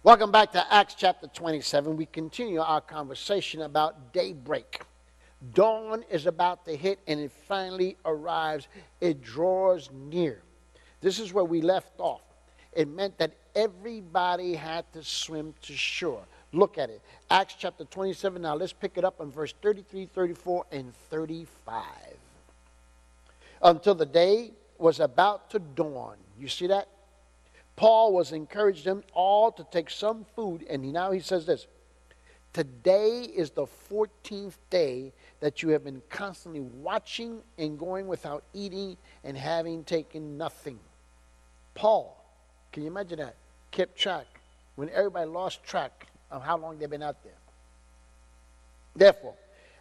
Welcome back to Acts chapter 27. We continue our conversation about daybreak. Dawn is about to hit and it finally arrives. It draws near. This is where we left off. It meant that everybody had to swim to shore. Look at it. Acts chapter 27. Now let's pick it up on verse 33, 34, and 35. Until the day was about to dawn. You see that? Paul was encouraging them all to take some food, and now he says this: today is the 14th day that you have been constantly watching and going without eating and having taken nothing. Paul, can you imagine that? Kept track when everybody lost track of how long they've been out there. Therefore,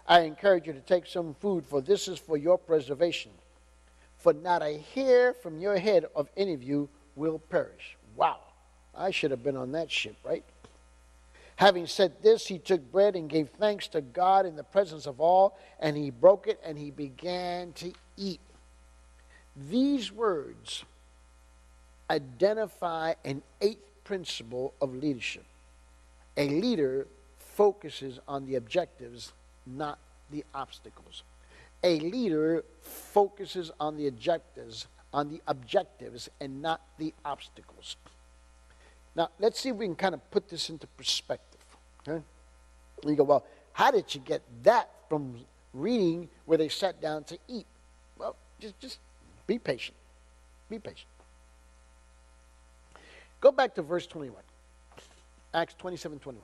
I encourage you to take some food, for this is for your preservation. For not a hair from your head of any of you will perish. Wow, I should have been on that ship, right? Having said this, he took bread and gave thanks to God in the presence of all, and he broke it and he began to eat. These words identify an eighth principle of leadership. A leader focuses on the objectives, not the obstacles. A leader focuses on the objectives and not the obstacles. Now, let's see if we can kind of put this into perspective. Okay? You go, well, how did you get that from reading where they sat down to eat? Well, just be patient. Be patient. Go back to verse 21. Acts 27, 21.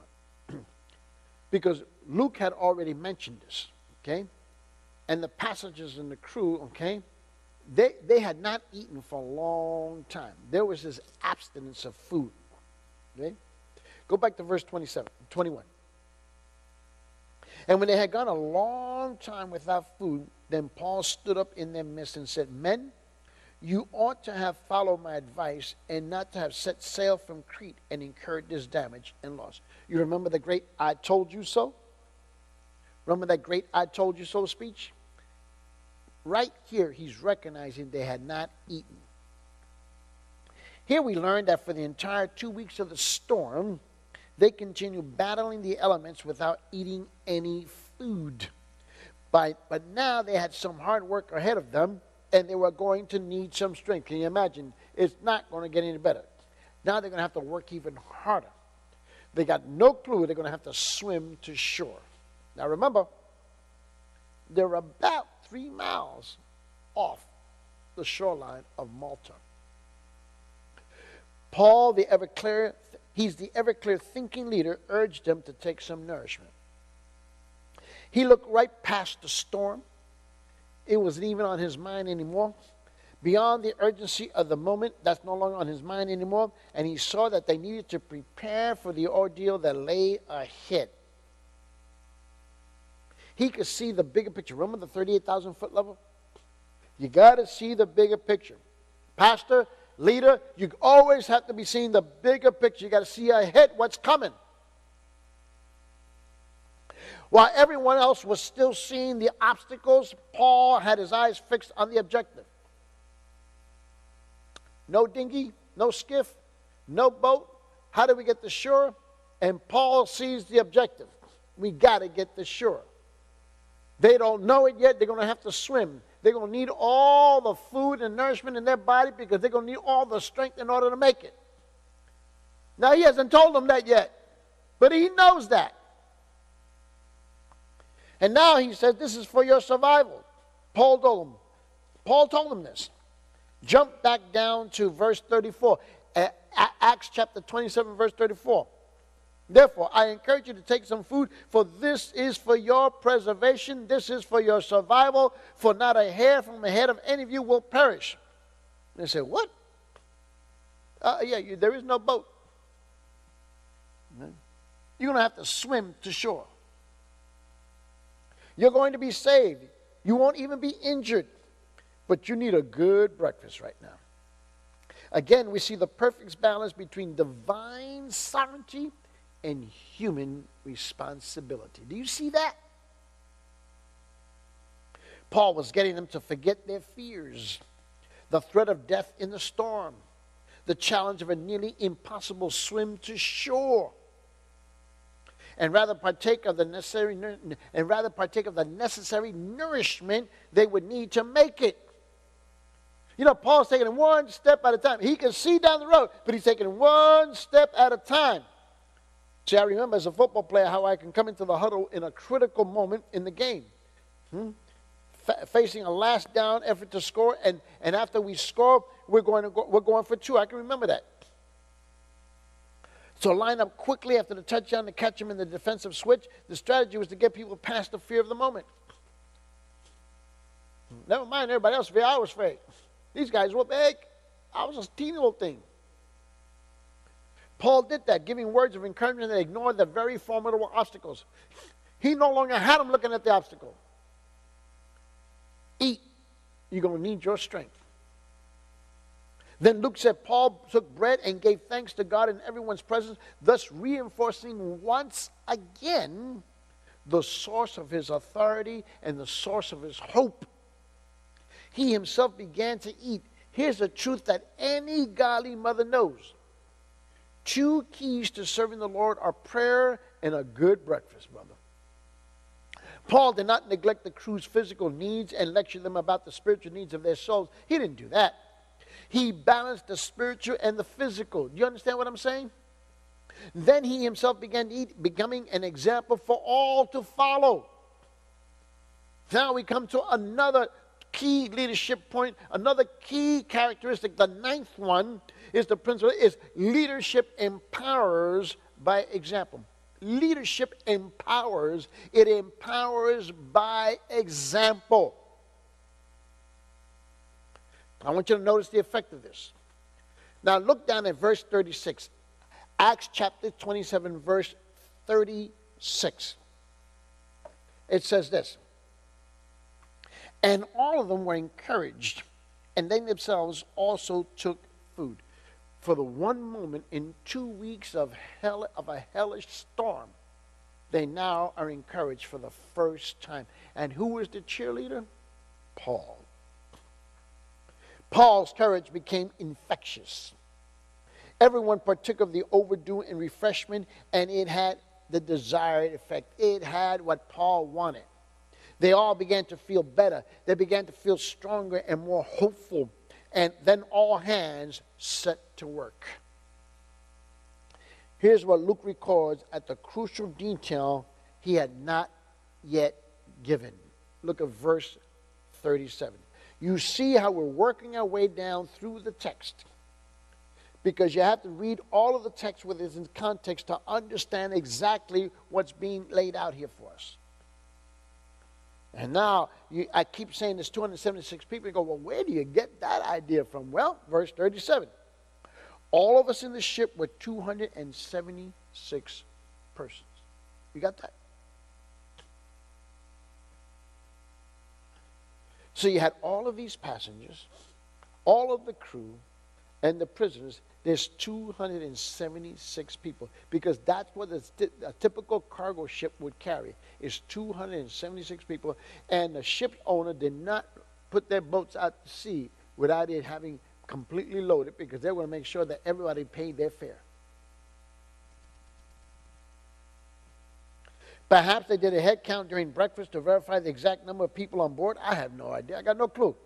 Because Luke had already mentioned this, okay? And the passengers and the crew, okay, they had not eaten for a long time. There was this abstinence of food. Okay? Go back to verse 21. And when they had gone a long time without food, then Paul stood up in their midst and said, Men, you ought to have followed my advice and not to have set sail from Crete and incurred this damage and loss. You remember the great I told you so? Remember that great I told you so speech? Right here, he's recognizing they had not eaten. Here we learn that for the entire 2 weeks of the storm, they continued battling the elements without eating any food. But now they had some hard work ahead of them, and they were going to need some strength. Can you imagine? It's not going to get any better. Now they're going to have to work even harder. They got no clue they're going to have to swim to shore. Now remember, they're about 3 miles off the shoreline of Malta. Paul, he's the ever-clear thinking leader, urged them to take some nourishment. He looked right past the storm. It wasn't even on his mind anymore. Beyond the urgency of the moment, that's no longer on his mind anymore. And he saw that they needed to prepare for the ordeal that lay ahead. He could see the bigger picture. Remember the 38,000 foot level? You got to see the bigger picture. Pastor, leader, you always have to be seeing the bigger picture. You got to see ahead what's coming. While everyone else was still seeing the obstacles, Paul had his eyes fixed on the objective. No dinghy, no skiff, no boat. How do we get to shore? And Paul sees the objective. We got to get to shore. They don't know it yet. They're going to have to swim. They're going to need all the food and nourishment in their body because they're going to need all the strength in order to make it. Now, he hasn't told them that yet, but he knows that. And now he says, this is for your survival. Paul told them this. Jump back down to verse 34. Acts chapter 27, verse 34. Therefore, I encourage you to take some food, for this is for your preservation. This is for your survival, for not a hair from the head of any of you will perish. And they say, what? There is no boat. You're going to have to swim to shore. You're going to be saved. You won't even be injured. But you need a good breakfast right now. Again, we see the perfect balance between divine sovereignty and human responsibility. Do you see that? Paul was getting them to forget their fears, the threat of death in the storm, the challenge of a nearly impossible swim to shore, and rather partake of the necessary nourishment they would need to make it. You know, Paul's taking it one step at a time. He can see down the road, but he's taking one step at a time. See, I remember as a football player how I can come into the huddle in a critical moment in the game. Facing a last down effort to score, and after we score, we're going for two. I can remember that. So line up quickly after the touchdown to catch him in the defensive switch. The strategy was to get people past the fear of the moment. Never mind everybody else fear, I was afraid. These guys were big. I was a teeny little thing. Paul did that, giving words of encouragement that ignored the very formidable obstacles. He no longer had them looking at the obstacle. Eat. You're going to need your strength. Then Luke said, Paul took bread and gave thanks to God in everyone's presence, thus reinforcing once again the source of his authority and the source of his hope. He himself began to eat. Here's a truth that any godly mother knows. 2 keys to serving the Lord are prayer and a good breakfast, brother. Paul did not neglect the crew's physical needs and lecture them about the spiritual needs of their souls. He didn't do that. He balanced the spiritual and the physical. Do you understand what I'm saying? Then he himself began to eat, becoming an example for all to follow. Now we come to another key leadership point, another key characteristic. The 9th one is the principle is leadership empowers by example. Leadership empowers. It empowers by example. I want you to notice the effect of this. Now look down at verse 36. Acts chapter 27, verse 36. It says this. And all of them were encouraged, and they themselves also took food. For the one moment in 2 weeks of a hellish storm, they now are encouraged for the first time. And who was the cheerleader? Paul. Paul's courage became infectious. Everyone partook of the overdue and refreshment, and it had the desired effect. It had what Paul wanted. They all began to feel better. They began to feel stronger and more hopeful. And then all hands set to work. Here's what Luke records at the crucial detail he had not yet given. Look at verse 37. You see how we're working our way down through the text, because you have to read all of the text with its context to understand exactly what's being laid out here for us. And now, I keep saying there's 276 people. You go, well, where do you get that idea from? Well, verse 37. All of us in the ship were 276 persons. You got that? So you had all of these passengers, all of the crew, and the prisoners. There's 276 people, because that's what a typical cargo ship would carry, is 276 people. And the ship owner did not put their boats out to sea without it having completely loaded, because they want to make sure that everybody paid their fare. Perhaps they did a head count during breakfast to verify the exact number of people on board. I have no idea. I got no clue.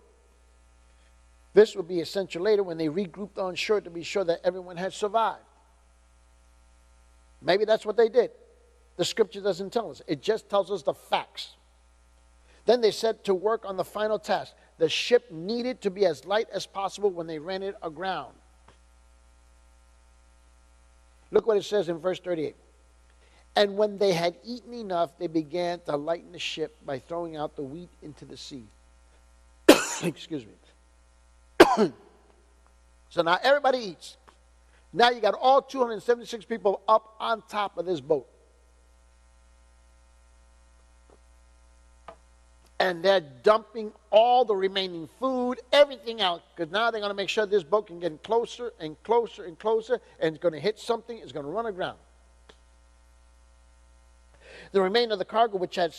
This would be essential later when they regrouped on shore to be sure that everyone had survived. Maybe that's what they did. The scripture doesn't tell us. It just tells us the facts. Then they set to work on the final task. The ship needed to be as light as possible when they ran it aground. Look what it says in verse 38. And when they had eaten enough, they began to lighten the ship by throwing out the wheat into the sea. Excuse me. So now everybody eats. Now you got all 276 people up on top of this boat. And they're dumping all the remaining food, everything out, because now they're going to make sure this boat can get closer and closer and closer, and it's going to hit something, it's going to run aground. The remainder of the cargo, which had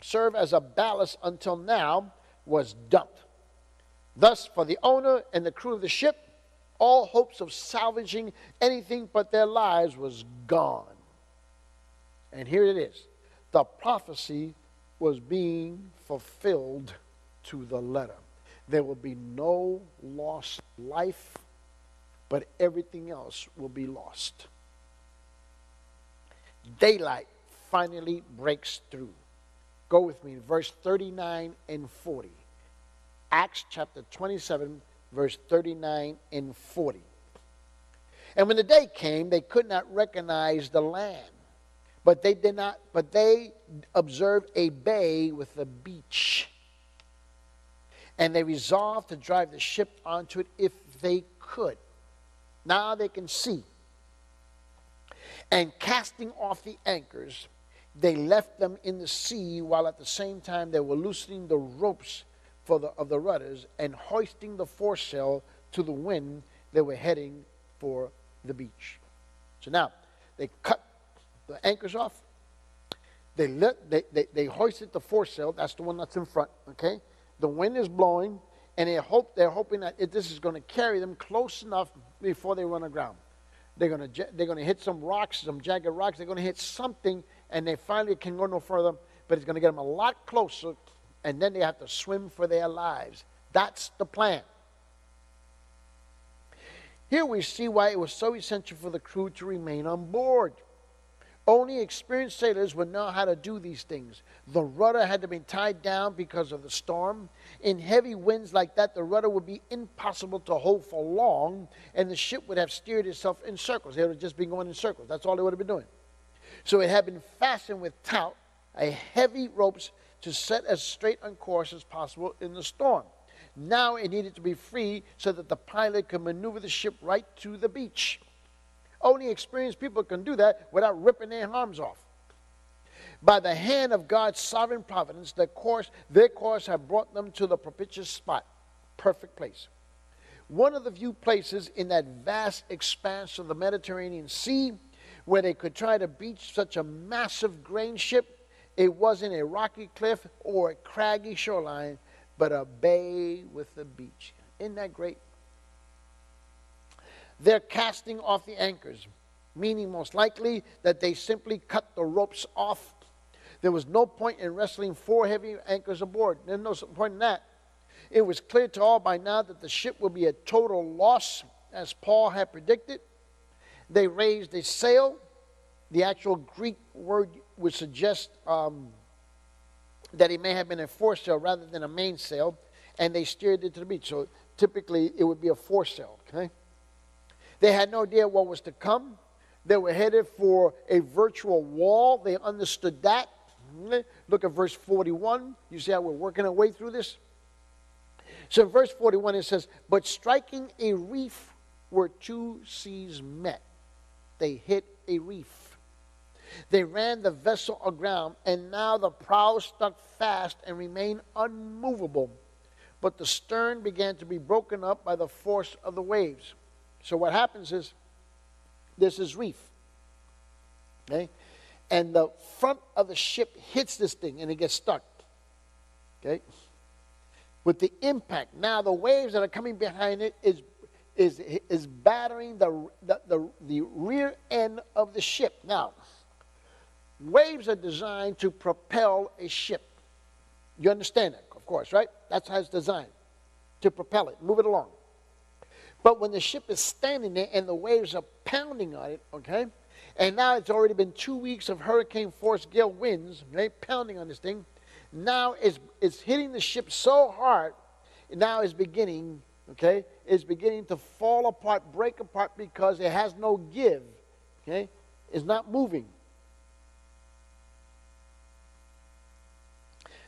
served as a ballast until now, was dumped. Thus, for the owner and the crew of the ship, All hopes of salvaging anything but their lives was gone. And here it is. The prophecy was being fulfilled to the letter. There will be no lost life, but everything else will be lost. Daylight finally breaks through. Go with me, verse 39 and 40. Acts chapter 27, verse 39 and 40. And when the day came, they could not recognize the land, but they observed a bay with a beach. And they resolved to drive the ship onto it if they could. Now they can see. And casting off the anchors, they left them in the sea, while at the same time they were loosening the ropes of the rudders and hoisting the foresail to the wind. They were heading for the beach. So now they cut the anchors off. They hoisted the foresail. That's the one that's in front. Okay, the wind is blowing, and they're hoping that this is going to carry them close enough before they run aground. They're going to hit some rocks, some jagged rocks. They're going to hit something, and they finally can go no further. But it's going to get them a lot closer, and then they have to swim for their lives. That's the plan. Here we see why it was so essential for the crew to remain on board. Only experienced sailors would know how to do these things. The rudder had to be tied down because of the storm. In heavy winds like that, the rudder would be impossible to hold for long, and the ship would have steered itself in circles. It would have just been going in circles. That's all they would have been doing. So it had been fastened with taut, heavy ropes to set as straight on course as possible in the storm. Now it needed to be free so that the pilot could maneuver the ship right to the beach. Only experienced people can do that without ripping their arms off. By the hand of God's sovereign providence, their course had brought them to the propitious spot, perfect place. One of the few places in that vast expanse of the Mediterranean Sea where they could try to beach such a massive grain ship. It wasn't a rocky cliff or a craggy shoreline, but a bay with a beach. Isn't that great? They're casting off the anchors, meaning most likely that they simply cut the ropes off. There was no point in wrestling 4 heavy anchors aboard. There's no point in that. It was clear to all by now that the ship would be a total loss, as Paul had predicted. They raised a sail. The actual Greek word would suggest that it may have been a foresail rather than a mainsail, and they steered it to the beach. So typically it would be a foresail, okay? They had no idea what was to come. They were headed for a virtual wall. They understood that. Look at verse 41. You see how we're working our way through this? So in verse 41 it says, but striking a reef where 2 seas met. They hit a reef. They ran the vessel aground, and now the prow stuck fast and remained unmovable. But the stern began to be broken up by the force of the waves. So what happens is, this is reef, okay? And the front of the ship hits this thing, and it gets stuck, okay? With the impact, now the waves that are coming behind it is battering the rear end of the ship. Now, waves are designed to propel a ship. You understand that, of course, right? That's how it's designed, to propel it, move it along. But when the ship is standing there and the waves are pounding on it, okay, and now it's already been 2 weeks of hurricane force gale winds, okay, pounding on this thing, now it's hitting the ship so hard, now it's beginning, okay, it's beginning to fall apart, break apart, because it has no give, okay, it's not moving.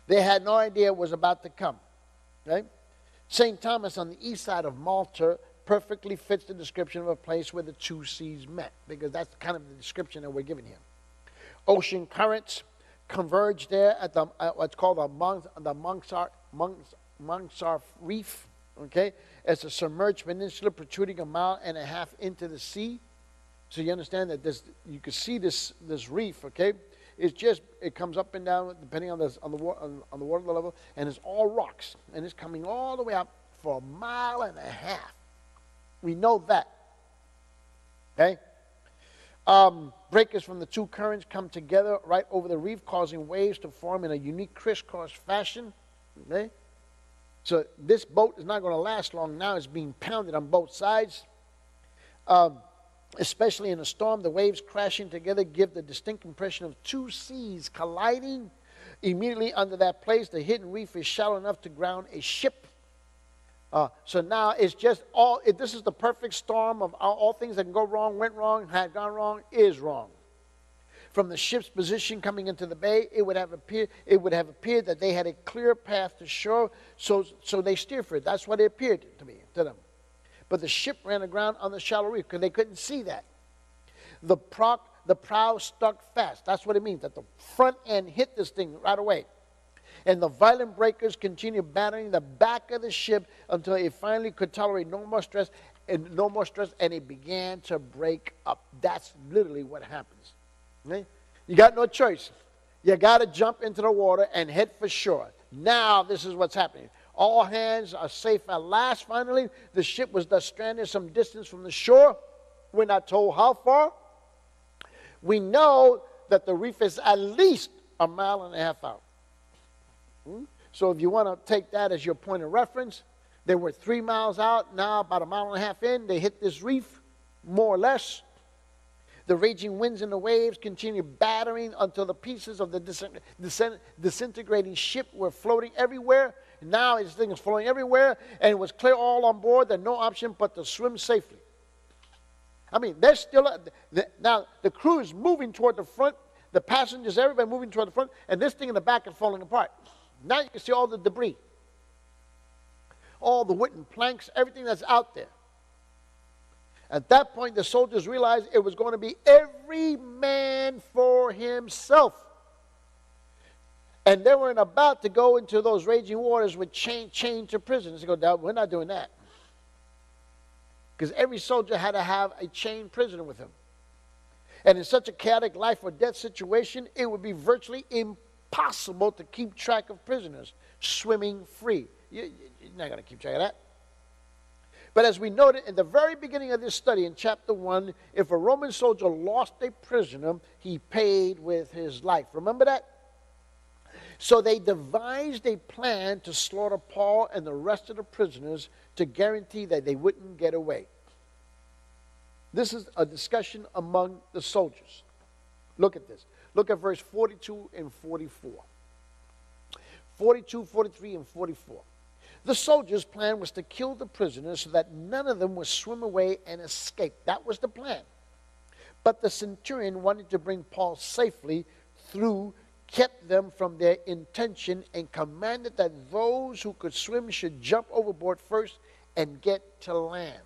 They had no idea what was about to come, okay. St. Thomas on the east side of Malta perfectly fits the description of a place where the 2 seas met, because that's kind of the description that we're given here. Ocean currents converge there at what's called the Mongsar Reef. Okay, it's a submerged peninsula protruding 1.5 miles into the sea. So you understand that you can see this reef. Okay, it comes up and down depending on the water level, and it's all rocks, and it's coming all the way up for 1.5 miles. We know that. Okay? Breakers from the two currents come together right over the reef, causing waves to form in a unique crisscross fashion. Okay? So this boat is not going to last long now. It's being pounded on both sides. Especially in a storm, the waves crashing together give the distinct impression of two seas colliding. Immediately under that place, the hidden reef is shallow enough to ground a ship. So now it's just this is the perfect storm of all things that can go wrong, went wrong, had gone wrong, is wrong. From the ship's position coming into the bay, it would have appeared that they had a clear path to shore, so they steered for it. That's what it appeared to them. But the ship ran aground on the shallow reef because they couldn't see that. The prow stuck fast. That's what it means, that the front end hit this thing right away. And the violent breakers continued battering the back of the ship until it finally could tolerate no more stress, and it began to break up. That's literally what happens. Okay? You got no choice. You got to jump into the water and head for shore. Now this is what's happening. All hands are safe at last. Finally, the ship was thus stranded some distance from the shore. We're not told how far. We know that the reef is at least 1.5 miles out. So if you want to take that as your point of reference, they were 3 miles out. Now about 1.5 miles in, they hit this reef, more or less. The raging winds and the waves continued battering until the pieces of the disintegrating ship were floating everywhere. Now this thing is floating everywhere, and it was clear all on board that no option but to swim safely. I mean, they're still now the crew is moving toward the front, the passengers, everybody moving toward the front, and this thing in the back is falling apart. Now you can see all the debris, all the wooden planks, everything that's out there. At that point, the soldiers realized it was going to be every man for himself. And they weren't about to go into those raging waters with chained to prisoners. They go, no, we're not doing that. Because every soldier had to have a chained prisoner with him. And in such a chaotic life or death situation, it would be virtually impossible to keep track of prisoners swimming free. You're not going to keep track of that. But as we noted in the very beginning of this study in chapter 1, if a Roman soldier lost a prisoner, he paid with his life. Remember that? So they devised a plan to slaughter Paul and the rest of the prisoners to guarantee that they wouldn't get away. This is a discussion among the soldiers. Look at this. Look at verse 42 and 44. 42, 43, and 44. The soldiers' plan was to kill the prisoners so that none of them would swim away and escape. That was the plan. But the centurion wanted to bring Paul safely through, kept them from their intention, and commanded that those who could swim should jump overboard first and get to land.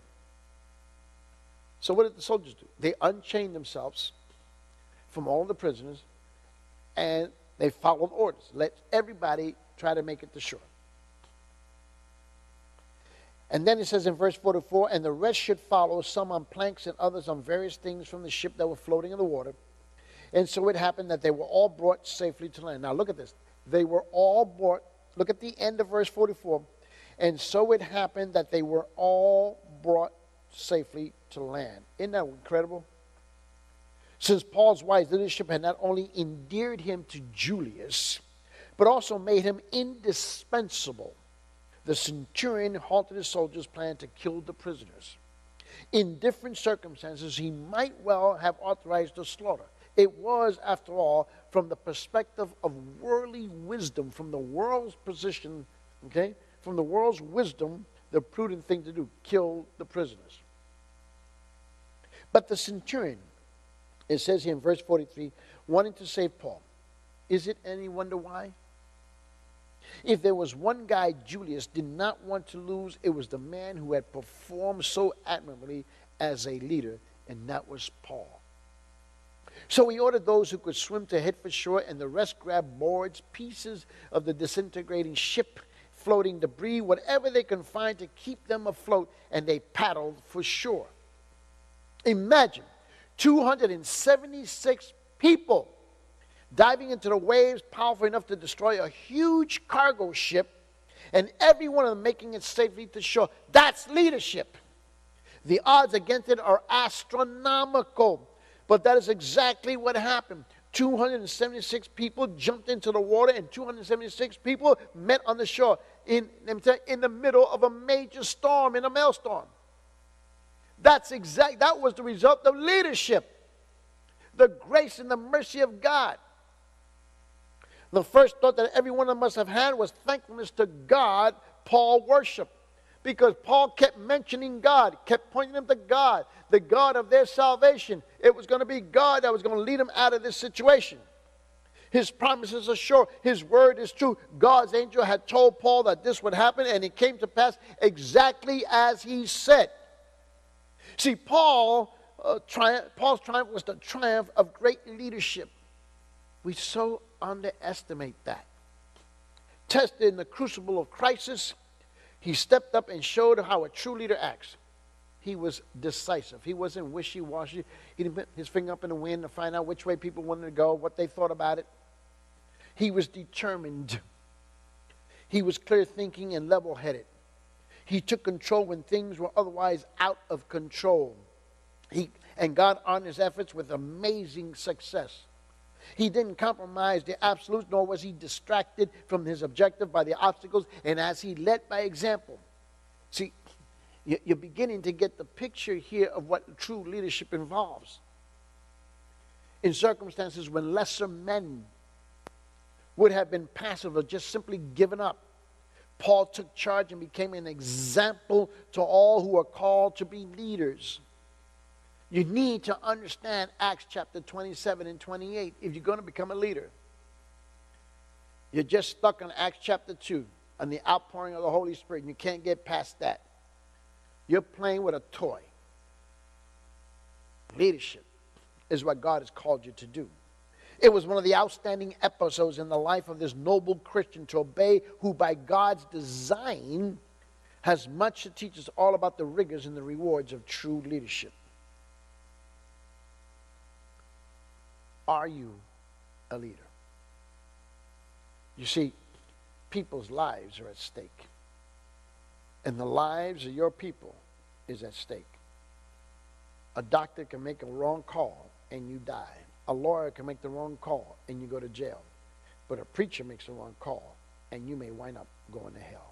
So what did the soldiers do? They unchained themselves from all the prisoners, and they followed orders. Let everybody try to make it to shore. And then it says in verse 44, and the rest should follow, some on planks and others on various things from the ship that were floating in the water. And so it happened that they were all brought safely to land. Now look at this. They were all brought, look at the end of verse 44. And so it happened that they were all brought safely to land. Isn't that incredible? Since Paul's wise leadership had not only endeared him to Julius, but also made him indispensable, the centurion halted his soldiers' plan to kill the prisoners. In different circumstances, he might well have authorized the slaughter. It was, after all, from the perspective of worldly wisdom, from the world's position, okay, from the world's wisdom, the prudent thing to do, kill the prisoners. But the centurion, it says here in verse 43, wanting to save Paul. Is it any wonder why? If there was one guy Julius did not want to lose, it was the man who had performed so admirably as a leader, and that was Paul. So he ordered those who could swim to head for shore, and the rest grabbed boards, pieces of the disintegrating ship, floating debris, whatever they could find to keep them afloat, and they paddled for shore. Imagine 276 people diving into the waves, powerful enough to destroy a huge cargo ship, and every one of them making it safely to shore. That's leadership. The odds against it are astronomical. But that is exactly what happened. 276 people jumped into the water, and 276 people met on the shore in the middle of a major storm, in a maelstrom. That was the result of leadership, the grace and the mercy of God. The first thought that every one of them must have had was thankfulness to God. Paul worshiped, because Paul kept mentioning God, kept pointing them to God, the God of their salvation. It was going to be God that was going to lead them out of this situation. His promises are sure. His word is true. God's angel had told Paul that this would happen, and it came to pass exactly as he said. See, Paul's triumph was the triumph of great leadership. We so underestimate that. Tested in the crucible of crisis, he stepped up and showed how a true leader acts. He was decisive. He wasn't wishy-washy. He didn't put his finger up in the wind to find out which way people wanted to go, what they thought about it. He was determined. He was clear-thinking and level-headed. He took control when things were otherwise out of control. And God honored his efforts with amazing success. He didn't compromise the absolutes, nor was he distracted from his objective by the obstacles, and as he led by example. See, you're beginning to get the picture here of what true leadership involves. In circumstances when lesser men would have been passive or just simply given up, Paul took charge and became an example to all who are called to be leaders. You need to understand Acts chapter 27 and 28 if you're going to become a leader. You're just stuck on Acts chapter 2 and the outpouring of the Holy Spirit, and you can't get past that. You're playing with a toy. Leadership is what God has called you to do. It was one of the outstanding episodes in the life of this noble Christian to obey, who by God's design has much to teach us all about the rigors and the rewards of true leadership. Are you a leader? You see, people's lives are at stake. And the lives of your people is at stake. A doctor can make a wrong call and you die. A lawyer can make the wrong call and you go to jail. But a preacher makes a wrong call and you may wind up going to hell.